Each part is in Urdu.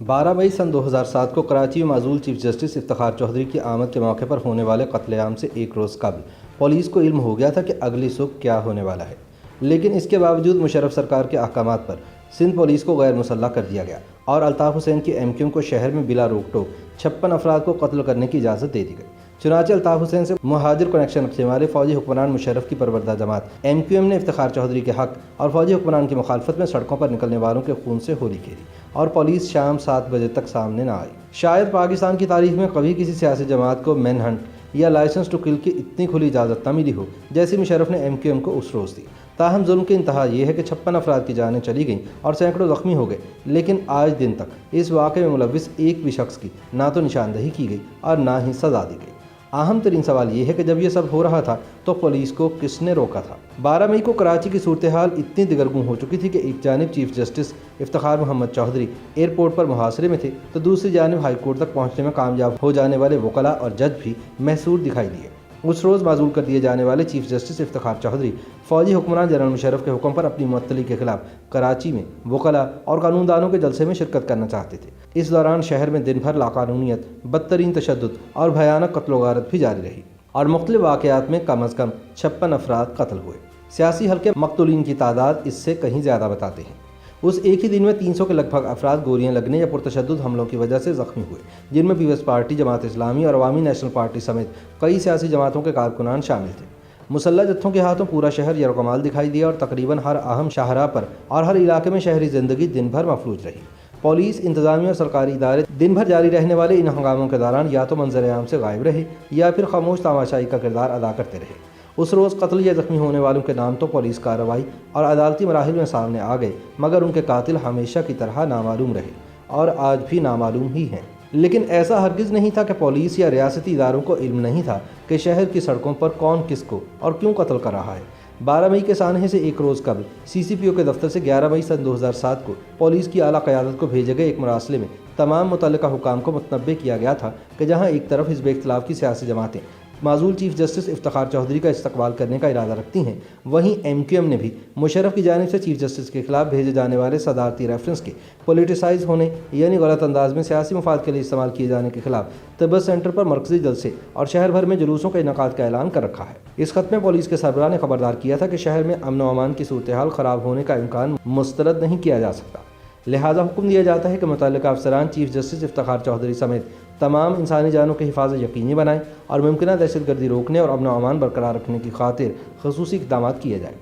12 مئی سن 2007 کو کراچی میں معزول چیف جسٹس افتخار چودھری کی آمد کے موقع پر ہونے والے قتل عام سے ایک روز قبل پولیس کو علم ہو گیا تھا کہ اگلی صبح کیا ہونے والا ہے، لیکن اس کے باوجود مشرف سرکار کے احکامات پر سندھ پولیس کو غیر مسلح کر دیا گیا اور الطاف حسین کی MQM کو شہر میں بلا روک ٹوک 56 افراد کو قتل کرنے کی اجازت دے دی گئی۔ چنانچہ الطاف حسین سے مہاجر کنیکشن رکھنے والے فوجی حکمران مشرف کی پروردہ جماعت MQM نے افتخار چودھری کے حق اور فوجی حکمران کی مخالفت میں سڑکوں پر نکلنے والوں کے خون سے ہولی کھیلی اور پولیس شام 7 بجے تک سامنے نہ آئی۔ شاید پاکستان کی تاریخ میں کبھی کسی سیاسی جماعت کو مین ہنٹ یا لائسنس ٹو کل کی اتنی کھلی اجازت نہ ملی ہو جیسی مشرف نے MQM کو اس روز دی۔ تاہم ظلم کی انتہا یہ ہے کہ 56 افراد کی جانیں چلی گئیں اور سینکڑوں زخمی ہو گئے، لیکن آج دن تک اس واقعے میں ملوث ایک بھی شخص کی نہ تو نشاندہی کی گئی اور نہ ہی سزا دی گئی۔ اہم ترین سوال یہ ہے کہ جب یہ سب ہو رہا تھا تو پولیس کو کس نے روکا تھا؟ 12 مئی کو کراچی کی صورتحال اتنی دگرگوں ہو چکی تھی کہ ایک جانب chief justice Iftikhar Muhammad Chaudhry airport پر محاصرے میں تھے تو دوسری جانب ہائی کورٹ تک پہنچنے میں کامیاب ہو جانے والے وکلاء اور جج بھی محصور دکھائی دیے۔ اس روز معزول کر دیے جانے والے چیف جسٹس افتخار چودھری فوجی حکمران جنرل مشرف کے حکم پر اپنی معطلی کے خلاف کراچی میں وکلاء اور قانون دانوں کے جلسے میں شرکت کرنا چاہتے تھے۔ اس دوران شہر میں دن بھر لاقانونیت، بدترین تشدد اور بھیانک قتل و غارت بھی جاری رہی اور مختلف واقعات میں کم از کم 56 افراد قتل ہوئے۔ سیاسی حلقے مقتولین کی تعداد اس سے کہیں زیادہ بتاتے ہیں۔ اس ایک ہی دن میں 300 کے لگ بھگ افراد گولیاں لگنے یا پرتشدد حملوں کی وجہ سے زخمی ہوئے، جن میں پیپلز پارٹی، جماعت اسلامی اور عوامی نیشنل پارٹی سمیت کئی سیاسی جماعتوں کے کارکنان شامل تھے۔ مسلح جتھوں کے ہاتھوں پورا شہر یرغمال دکھائی دیا اور تقریباً ہر اہم شاہراہ پر اور ہر علاقے میں شہری زندگی دن بھر مفلوج رہی۔ پولیس، انتظامیہ اور سرکاری ادارے دن بھر جاری رہنے والے ان ہنگاموں کے دوران یا تو منظر عام سے غائب رہے یا پھر خاموش تماشائی کا کردار ادا کرتے رہے۔ اس روز قتل یا زخمی ہونے والوں کے نام تو پولیس کارروائی اور عدالتی مراحل میں سامنے آ گئے، مگر ان کے قاتل ہمیشہ کی طرح نامعلوم رہے اور آج بھی نامعلوم ہی ہیں۔ لیکن ایسا ہرگز نہیں تھا کہ پولیس یا ریاستی اداروں کو علم نہیں تھا کہ شہر کی سڑکوں پر کون کس کو اور کیوں قتل کر رہا ہے۔ 12 مئی کے سانحے سے ایک روز قبل CCPO کے دفتر سے 11 مئی سن 2007 کو پولیس کی اعلیٰ قیادت کو بھیجے گئے ایک مراسلے میں تمام متعلقہ حکام کو متنبہ کیا گیا تھا کہ جہاں ایک طرف حزب اختلاف کی سیاسی جماعتیں معزول چیف جسٹس افتخار چودھری کا استقبال کرنے کا ارادہ رکھتی ہیں، وہیں MQM نے بھی مشرف کی جانب سے چیف جسٹس کے خلاف بھیجے جانے والے صدارتی ریفرنس کے پولیٹیسائز ہونے یعنی غلط انداز میں سیاسی مفاد کے لیے استعمال کیے جانے کے خلاف تبت سینٹر پر مرکزی جلسے اور شہر بھر میں جلوسوں کے انعقاد کا اعلان کر رکھا ہے۔ اس خط میں پولیس کے سربراہ نے خبردار کیا تھا کہ شہر میں امن و امان کی صورتحال خراب ہونے کا امکان مسترد نہیں کیا جا سکتا، لہٰذا حکم دیا جاتا ہے کہ متعلقہ افسران چیف جسٹس افتخار چودھری سمیت تمام انسانی جانوں کی حفاظت یقینی بنائیں اور ممکنہ دہشت گردی روکنے اور امن و امان برقرار رکھنے کی خاطر خصوصی اقدامات کیے جائیں۔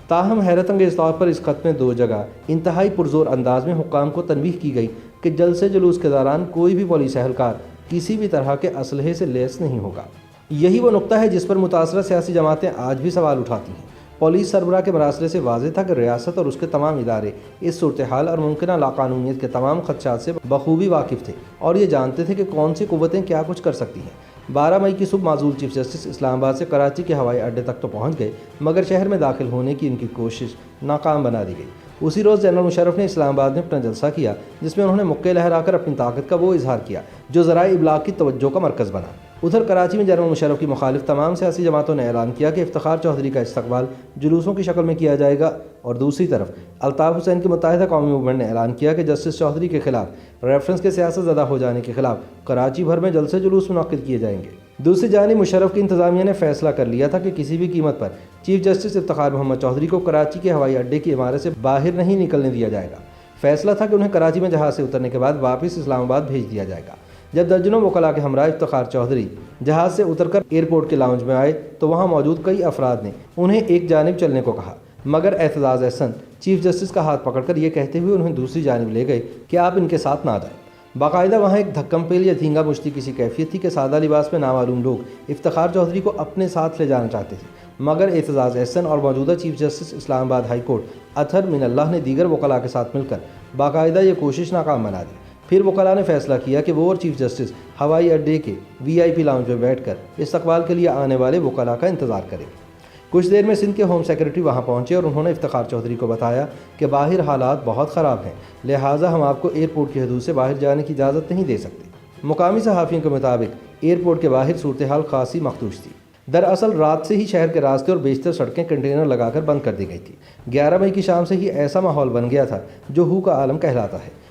تاہم حیرت انگیز طور پر اس خط میں 2 جگہ انتہائی پرزور انداز میں حکام کو تنبیہ کی گئی کہ جلسے جلوس کے دوران کوئی بھی پولیس اہلکار کسی بھی طرح کے اسلحے سے لیس نہیں ہوگا۔ یہی وہ نقطہ ہے جس پر متاثرہ سیاسی جماعتیں آج بھی سوال اٹھاتی ہیں۔ پولیس سربراہ کے مراسلے سے واضح تھا کہ ریاست اور اس کے تمام ادارے اس صورتحال اور ممکنہ لاقانونیت کے تمام خدشات سے بخوبی واقف تھے اور یہ جانتے تھے کہ کون سی قوتیں کیا کچھ کر سکتی ہیں۔ 12 مئی کی صبح معزول چیف جسٹس اسلام آباد سے کراچی کے ہوائی اڈے تک تو پہنچ گئے، مگر شہر میں داخل ہونے کی ان کی کوشش ناکام بنا دی گئی۔ اسی روز جنرل مشرف نے اسلام آباد میں اپنا جلسہ کیا جس میں انہوں نے مکے لہرا کر اپنی طاقت کا وہ اظہار کیا جو ذرائع ابلاغ کی توجہ کا مرکز بنا۔ ادھر کراچی میں جنرل مشرف کی مخالف تمام سیاسی جماعتوں نے اعلان کیا کہ افتخار چودھری کا استقبال جلوسوں کی شکل میں کیا جائے گا، اور دوسری طرف الطاف حسین کی متحدہ قومی موومنٹ نے اعلان کیا کہ جسٹس چودھری کے خلاف ریفرنس کے سیاست زدہ ہو جانے کے خلاف کراچی بھر میں جلسے جلوس منعقد کیے جائیں گے۔ دوسری جانب مشرف کی انتظامیہ نے فیصلہ کر لیا تھا کہ کسی بھی قیمت پر چیف جسٹس افتخار محمد چودھری کو کراچی کے ہوائی اڈے کی عمارت سے باہر نہیں نکلنے دیا جائے گا۔ فیصلہ تھا کہ انہیں کراچی میں جہاز سے اترنے کے بعد واپس اسلام آباد بھیج دیا جائے گا۔ جب درجنوں وکلاء کے ہمراہ افتخار چودھری جہاز سے اتر کر ایئرپورٹ کے لاؤنج میں آئے تو وہاں موجود کئی افراد نے انہیں ایک جانب چلنے کو کہا، مگر اعتزاز احسن چیف جسٹس کا ہاتھ پکڑ کر یہ کہتے ہوئے انہیں دوسری جانب لے گئے کہ آپ ان کے ساتھ نہ جائیں۔ باقاعدہ وہاں ایک دھکم پیل یا دھینگا مشتی کسی کیفیت تھی کہ سادہ لباس میں نامعلوم لوگ افتخار چودھری کو اپنے ساتھ لے جانا چاہتے تھے، مگر اعتزاز احسن اور موجودہ چیف جسٹس اسلام آباد ہائی کورٹ اطہر من اللہ نے دیگر وکلاء کے ساتھ مل کر باقاعدہ یہ کوشش ناکام بنا دی۔ پھر وکلاء نے فیصلہ کیا کہ وہ اور چیف جسٹس ہوائی اڈے کے VIP لاؤنج میں بیٹھ کر استقبال کے لیے آنے والے وکلاء کا انتظار کریں۔ کچھ دیر میں سندھ کے ہوم سیکرٹری وہاں پہنچے اور انہوں نے افتخار چودھری کو بتایا کہ باہر حالات بہت خراب ہیں، لہٰذا ہم آپ کو ایئرپورٹ کی حدود سے باہر جانے کی اجازت نہیں دے سکتے۔ مقامی صحافیوں کے مطابق ایئرپورٹ کے باہر صورتحال خاصی مخدوش تھی۔ دراصل رات سے ہی شہر کے راستے اور بیشتر سڑکیں کنٹینر لگا کر بند کر دی گئی تھی۔ 11 مئی کی شام سے ہی ایسا ماحول بن گیا تھا جو ہو کا عالم کہلاتا ہے